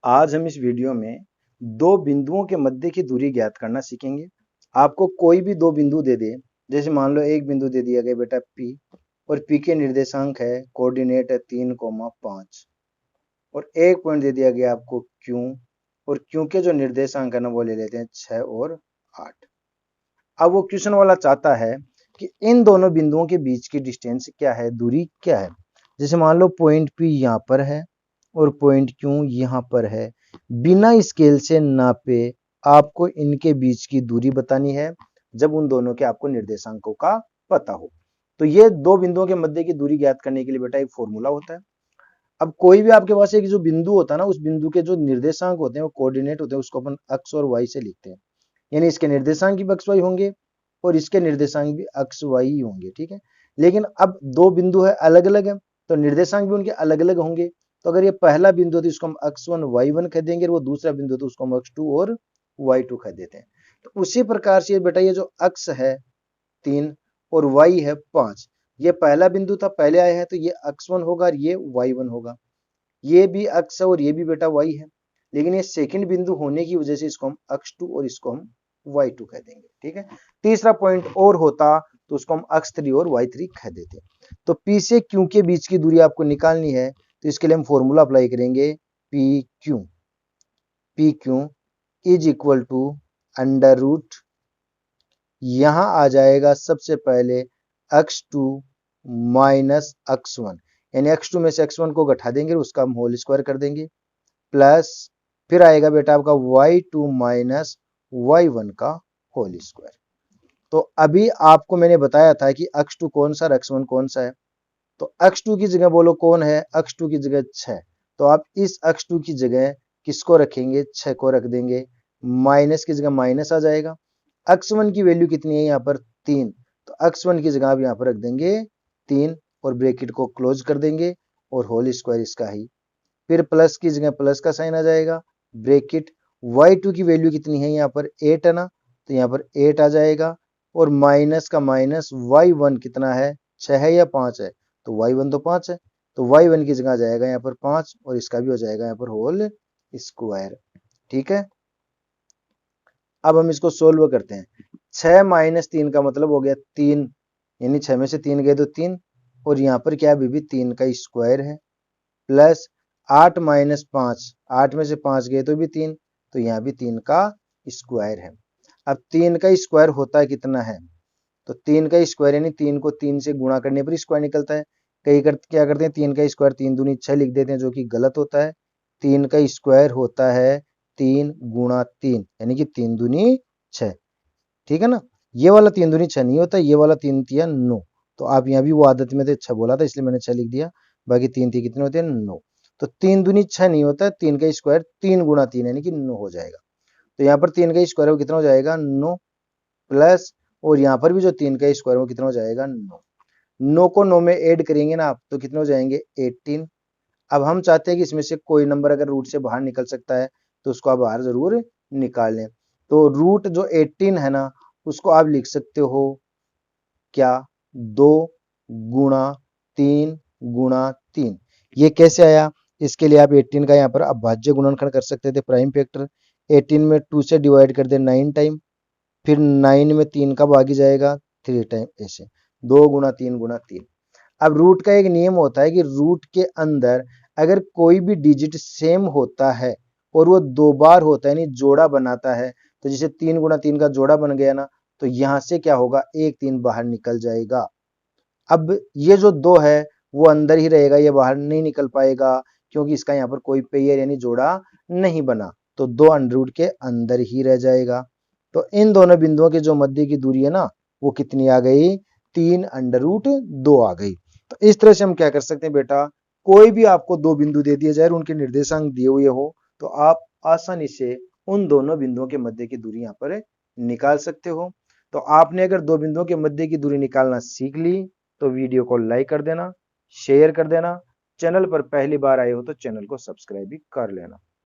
आज हम इस वीडियो में दो बिंदुओं के मध्य की दूरी ज्ञात करना सीखेंगे। आपको कोई भी दो बिंदु दे दे, जैसे मान लो एक बिंदु दे दिया गया बेटा P और P के निर्देशांक है, कोऑर्डिनेट है 3,5 और एक पॉइंट दे दिया गया आपको Q और Q के जो निर्देशांक है ना वो ले लेते हैं 6 और 8। अब वो क्वेश्चन वाला चाहता है कि इन दोनों बिंदुओं के बीच की डिस्टेंस क्या है, दूरी क्या है। जैसे मान लो पॉइंट P यहाँ पर है और पॉइंट Q यहाँ पर है। बिना स्केल से नापे आपको इनके बीच की दूरी बतानी है जब उन दोनों के आपको निर्देशांकों का पता हो। तो ये दो बिंदुओं के मध्य की दूरी ज्ञात करने के लिए बेटा एक फॉर्मूला होता है। अब कोई भी आपके पास एक जो बिंदु होता है ना, उस बिंदु के जो निर्देशांक होते हैं वो कोऑर्डिनेट होते हैं, उसको अपन x और y से लिखते हैं। यानी इसके निर्देशांक भी x y होंगे और इसके निर्देशांक भी x y ही होंगे, ठीक है। लेकिन अब दो बिंदु है अलग अलग है तो निर्देशांक भी उनके अलग अलग होंगे। तो अगर ये पहला बिंदु है तो इसको हम x1 y1 कह देंगे और वो दूसरा बिंदु है तो उसको हम x2 और y2 कह देते हैं। तो उसी प्रकार से बेटा ये जो x है 3 और y है 5, ये पहला बिंदु था, पहले आया है तो ये x1 होगा और ये y1 होगा। ये भी x है और ये भी बेटा y है, लेकिन ये सेकंड बिंदु होने की वजह से इसको हम x2 और इसको हम y2 कह देंगे, ठीक है। तीसरा पॉइंट और होता तो उसको हम x3 और y3 कह देते। तो P से Q के बीच की दूरी आपको निकालनी है, तो इसके लिए हम फॉर्मूला अप्लाई करेंगे PQ is equal to under root, यहां आ जाएगा सबसे पहले x2 माइनस x1, यानी x2 में से x1 को घटा देंगे उसका हम होल स्क्वायर कर देंगे, प्लस फिर आएगा बेटा आपका y2 माइनस y1 का होल स्क्वायर। तो अभी आपको मैंने बताया था कि x2 कौन सा और x1 कौन सा है। तो x2 की जगह बोलो कौन है, x2 की जगह 6। तो आप इस x2 की जगह किसको रखेंगे, 6 को रख देंगे, माइनस की जगह माइनस आ जाएगा। x1 की वैल्यू कितनी है यहाँ पर 3, तो x1 की जगह आप यहाँ पर रख देंगे 3 और ब्रैकेट को क्लोज कर देंगे और होल स्क्वायर इसका ही। फिर प्लस की जगह प्लस का साइन आ जाएगा, ब्रैकेट y2 की वैल्यू कितनी है यहाँ पर 8 है ना, तो यहाँ पर 8 आ जाएगा और माइनस का माइनस y1 कितना है 6 है या 5 है, तो y1 तो 5 है, तो y1 की जगह आ जाएगा यहाँ पर 5 और इसका भी हो जाएगा यहाँ पर होल स्क्वायर, ठीक है। अब हम इसको सोल्व करते हैं। 6 माइनस 3 का मतलब हो गया 3, यानी 6 में से 3 गए तो 3 और यहाँ पर क्या अभी भी 3 का स्क्वायर है, प्लस 8 माइनस 5, 8 में से 5 गए तो भी 3, तो यहाँ भी 3 का स्क्वायर है। अब 3 का स्क्वायर होता है कितना है, तो 3 का स्क्वायर यानी 3 को 3 से गुणा करने पर स्क्वायर निकलता है। क्या करते हैं 3 का स्क्वायर 3 दूनी 6 लिख देते हैं, जो कि गलत होता है। 3 का स्क्वायर होता है 3 गुणा 3 यानी कि 3 दूनी 6, ठीक है ना। ये वाला 3 दूनी 6 नहीं होता, ये वाला 3 तिया 9, तो आप यहाँ भी वो आदत में थे 6 बोला था इसलिए मैंने 6 लिख दिया, बाकी 3 थी कितने होते हैं 9। तो 3 दूनी 6 नहीं होता है, 3 का स्क्वायर 3 गुणा 3 यानी कि 9 हो जाएगा। तो यहाँ पर 3 का स्क्वायर वो कितना हो जाएगा 9, प्लस और यहाँ पर भी जो 3 का स्क्वायर वो कितना हो जाएगा 9। 9 को 9 में ऐड करेंगे ना आप तो कितने हो जाएंगे 18। अब हम चाहते हैं कि इसमें से कोई नंबर अगर रूट से बाहर निकल सकता है तो उसको आप बाहर जरूर निकाल लें। तो रूट जो 18 है ना उसको आप लिख सकते हो क्या 2 गुणा 3 गुणा 3। ये कैसे आया, इसके लिए आप 18 का यहाँ पर अभाज्य गुणनखंड कर सकते थे, प्राइम फैक्टर 18 में 2 से डिवाइड कर दे 9 टाइम, फिर 9 में 3 का भागी जाएगा 3 टाइम, ऐसे 2 गुणा 3 गुणा 3। अब रूट का एक नियम होता है कि रूट के अंदर अगर कोई भी डिजिट सेम होता है और वो 2 बार होता है यानी जोड़ा बनाता है, तो जैसे 3 गुणा 3 का जोड़ा बन गया ना, तो यहां से क्या होगा 1 3 बाहर निकल जाएगा। अब ये जो 2 है वो अंदर ही रहेगा, ये बाहर नहीं निकल पाएगा क्योंकि इसका यहाँ पर कोई पेयर यानी जोड़ा नहीं बना, तो 2 अंडर रूट के अंदर ही रह जाएगा। तो इन दोनों बिंदुओं के जो मध्य की दूरी है ना वो कितनी आ गई 3 अंडर रूट 2 आ गई। तो इस तरह से हम क्या कर सकते हैं बेटा, कोई भी आपको दो बिंदु दे दिए जाए और उनके निर्देशांक दिए हुए हो तो आप आसानी से उन दोनों बिंदुओं के मध्य की दूरी यहाँ पर निकाल सकते हो। तो आपने अगर दो बिंदुओं के मध्य की दूरी निकालना सीख ली तो वीडियो को लाइक कर देना, शेयर कर देना, चैनल पर पहली बार आए हो तो चैनल को सब्सक्राइब भी कर लेना।